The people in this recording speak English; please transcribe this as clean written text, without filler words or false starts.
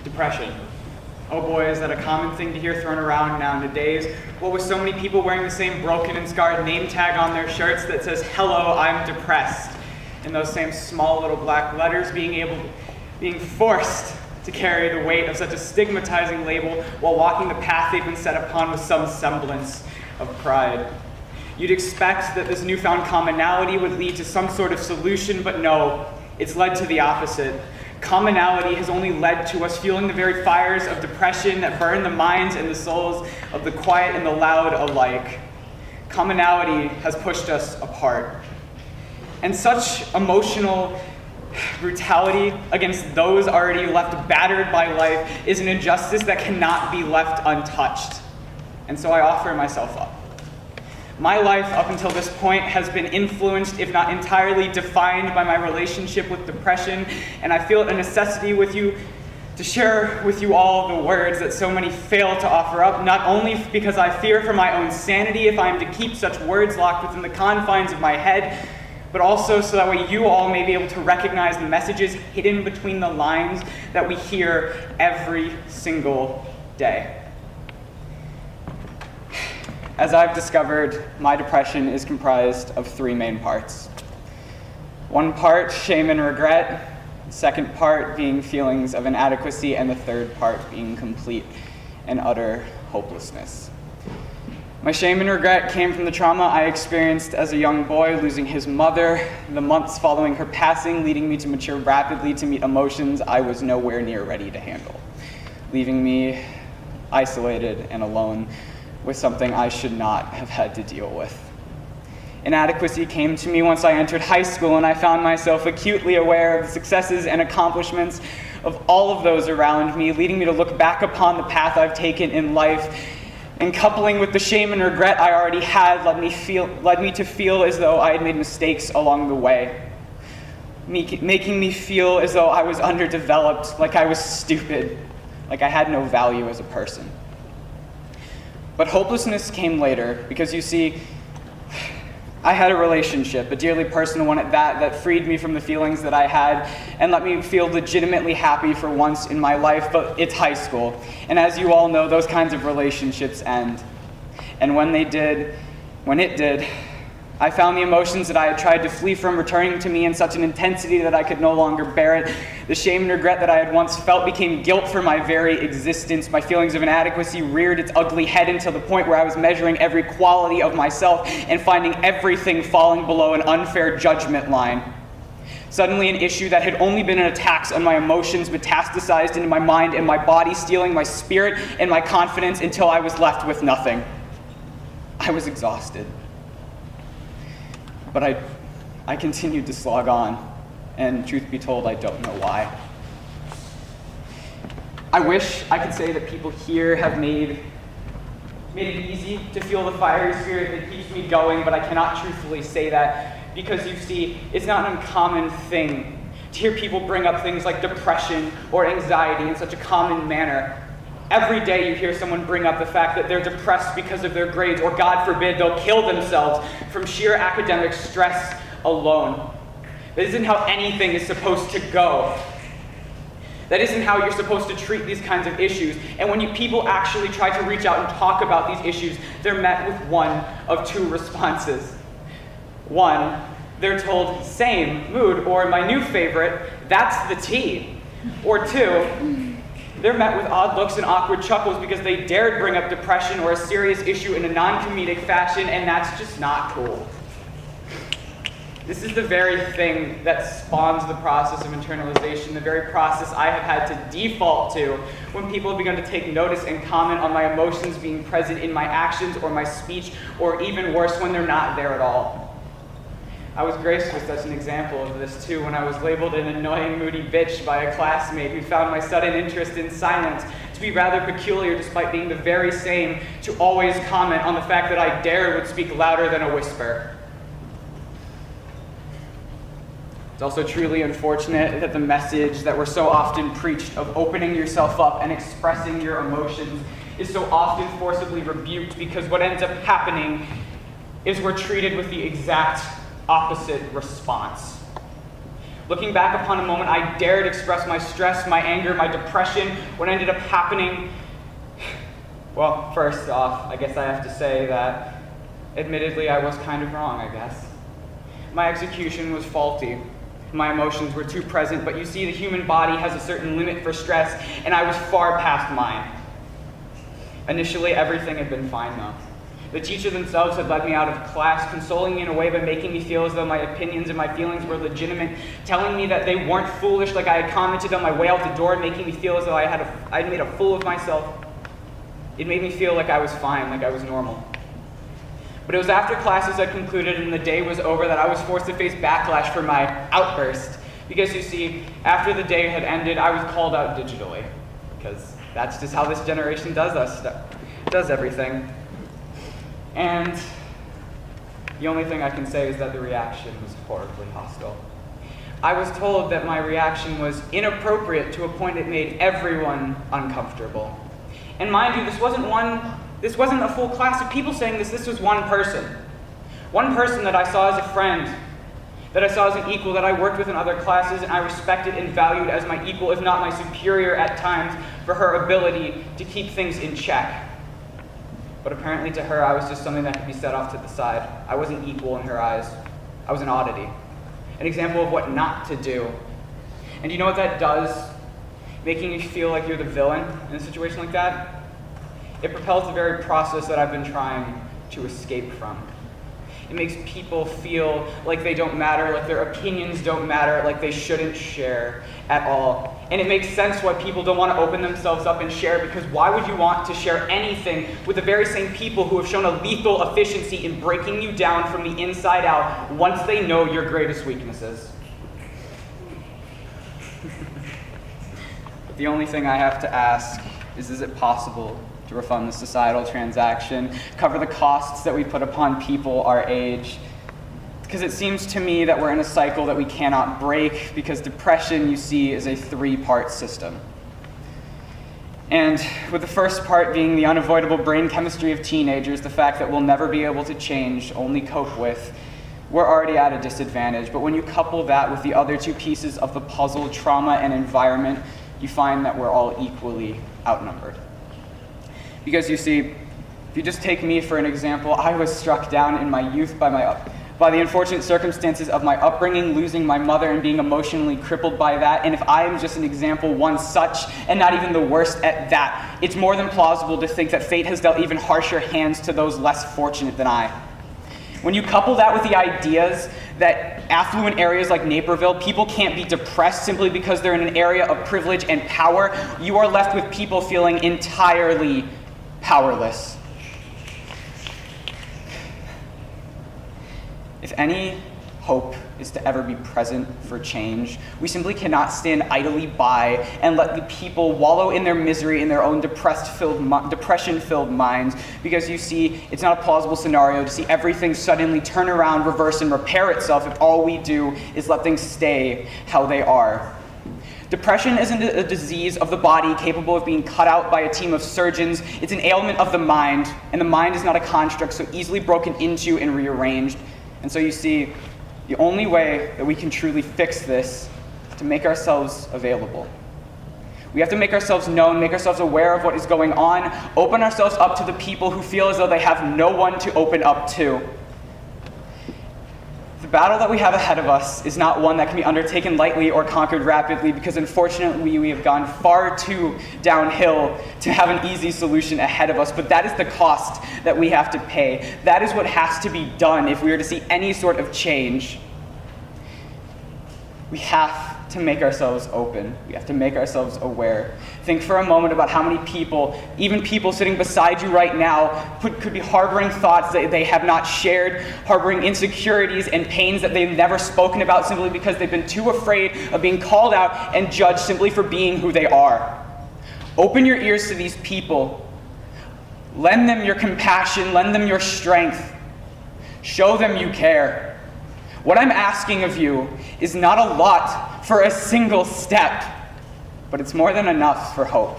Depression. Oh boy, is that a common thing to hear thrown around nowadays. What with so many people wearing the same broken and scarred name tag on their shirts that says, "Hello, I'm depressed," and those same small little black letters being forced to carry the weight of such a stigmatizing label while walking the path they've been set upon with some semblance of pride. You'd expect that this newfound commonality would lead to some sort of solution, but no, it's led to the opposite. Commonality has only led to us fueling the very fires of depression that burn the minds and the souls of the quiet and the loud alike. Commonality has pushed us apart. And such emotional brutality against those already left battered by life is an injustice that cannot be left untouched. And so I offer myself up. My life up until this point has been influenced, if not entirely defined, by my relationship with depression, and I feel a necessity with you to share with you all the words that so many fail to offer up, not only because I fear for my own sanity if I am to keep such words locked within the confines of my head, but also so that way you all may be able to recognize the messages hidden between the lines that we hear every single day. As I've discovered, my depression is comprised of three main parts. One part, shame and regret, the second part being feelings of inadequacy, and the third part being complete and utter hopelessness. My shame and regret came from the trauma I experienced as a young boy, losing his mother, the months following her passing, leading me to mature rapidly to meet emotions I was nowhere near ready to handle, leaving me isolated and alone with something I should not have had to deal with. Inadequacy came to me once I entered high school, and I found myself acutely aware of the successes and accomplishments of all of those around me, leading me to look back upon the path I've taken in life, and coupling with the shame and regret I already had led me to feel as though I had made mistakes along the way, making me feel as though I was underdeveloped, like I was stupid, like I had no value as a person. But hopelessness came later, because you see, I had a relationship, a dearly personal one at that freed me from the feelings that I had and let me feel legitimately happy for once in my life, but it's high school. And as you all know, those kinds of relationships end. And when it did, I found the emotions that I had tried to flee from returning to me in such an intensity that I could no longer bear it. The shame and regret that I had once felt became guilt for my very existence. My feelings of inadequacy reared its ugly head until the point where I was measuring every quality of myself and finding everything falling below an unfair judgment line. Suddenly, an issue that had only been an attack on my emotions metastasized into my mind and my body, stealing my spirit and my confidence until I was left with nothing. I was exhausted. But I continued to slog on, and truth be told, I don't know why. I wish I could say that people here have made it easy to feel the fiery spirit that keeps me going, but I cannot truthfully say that, because you see, it's not an uncommon thing to hear people bring up things like depression or anxiety in such a common manner. Every day you hear someone bring up the fact that they're depressed because of their grades, or God forbid, they'll kill themselves from sheer academic stress alone. That isn't how anything is supposed to go. That isn't how you're supposed to treat these kinds of issues. And when people actually try to reach out and talk about these issues, they're met with one of two responses. One, they're told, same, mood, or my new favorite, that's the tea. Or two, they're met with odd looks and awkward chuckles because they dared bring up depression or a serious issue in a non-comedic fashion, and that's just not cool. This is the very thing that spawns the process of internalization, the very process I have had to default to when people have begun to take notice and comment on my emotions being present in my actions or my speech, or even worse, when they're not there at all. I was graced with such an example of this too when I was labeled an annoying, moody bitch by a classmate who found my sudden interest in silence to be rather peculiar, despite being the very same to always comment on the fact that I would speak louder than a whisper. It's also truly unfortunate that the message that we're so often preached of opening yourself up and expressing your emotions is so often forcibly rebuked, because what ends up happening is we're treated with the exact opposite response. Looking back upon a moment, I dared express my stress, my anger, my depression. What ended up happening? Well, first off, I guess I have to say that, admittedly, I was kind of wrong, I guess. My execution was faulty. My emotions were too present, but you see, the human body has a certain limit for stress, and I was far past mine. Initially, everything had been fine, though. The teacher themselves had led me out of class, consoling me in a way by making me feel as though my opinions and my feelings were legitimate, telling me that they weren't foolish like I had commented on my way out the door, making me feel as though I'd made a fool of myself. It made me feel like I was fine, like I was normal. But it was after classes had concluded and the day was over that I was forced to face backlash for my outburst. Because you see, after the day had ended, I was called out digitally. Because that's just how this generation does everything. And the only thing I can say is that the reaction was horribly hostile. I was told that my reaction was inappropriate to a point it made everyone uncomfortable. And mind you, this wasn't a full class of people saying this. This was one person. One person that I saw as a friend, that I saw as an equal, that I worked with in other classes, and I respected and valued as my equal, if not my superior at times, for her ability to keep things in check. But apparently to her, I was just something that could be set off to the side. I wasn't equal in her eyes. I was an oddity. An example of what not to do. And you know what that does? Making you feel like you're the villain in a situation like that? It propels the very process that I've been trying to escape from. It makes people feel like they don't matter, like their opinions don't matter, like they shouldn't share at all. And it makes sense why people don't want to open themselves up and share, because why would you want to share anything with the very same people who have shown a lethal efficiency in breaking you down from the inside out once they know your greatest weaknesses? But the only thing I have to ask is it possible to refund the societal transaction, cover the costs that we put upon people our age? Because it seems to me that we're in a cycle that we cannot break, because depression, you see, is a 3-part system. And with the first part being the unavoidable brain chemistry of teenagers, the fact that we'll never be able to change, only cope with, we're already at a disadvantage. But when you couple that with the other 2 pieces of the puzzle, trauma and environment, you find that we're all equally outnumbered. Because you see, if you just take me for an example, I was struck down in my youth by the unfortunate circumstances of my upbringing, losing my mother and being emotionally crippled by that. And if I am just an example, one such, and not even the worst at that, it's more than plausible to think that fate has dealt even harsher hands to those less fortunate than I. When you couple that with the ideas that affluent areas like Naperville, people can't be depressed simply because they're in an area of privilege and power, you are left with people feeling entirely powerless. If any hope is to ever be present for change, we simply cannot stand idly by and let the people wallow in their misery in their own depression-filled minds, because you see, it's not a plausible scenario to see everything suddenly turn around, reverse, and repair itself if all we do is let things stay how they are. Depression isn't a disease of the body capable of being cut out by a team of surgeons. It's an ailment of the mind, and the mind is not a construct so easily broken into and rearranged. And so you see, the only way that we can truly fix this is to make ourselves available. We have to make ourselves known, make ourselves aware of what is going on, open ourselves up to the people who feel as though they have no one to open up to. The battle that we have ahead of us is not one that can be undertaken lightly or conquered rapidly, because unfortunately we have gone far too downhill to have an easy solution ahead of us. But that is the cost that we have to pay. That is what has to be done if we are to see any sort of change. We have to make ourselves open. We have to make ourselves aware. Think for a moment about how many people, even people sitting beside you right now, could be harboring thoughts that they have not shared, harboring insecurities and pains that they've never spoken about simply because they've been too afraid of being called out and judged simply for being who they are. Open your ears to these people. Lend them your compassion. Lend them your strength. Show them you care. What I'm asking of you is not a lot for a single step, but it's more than enough for hope.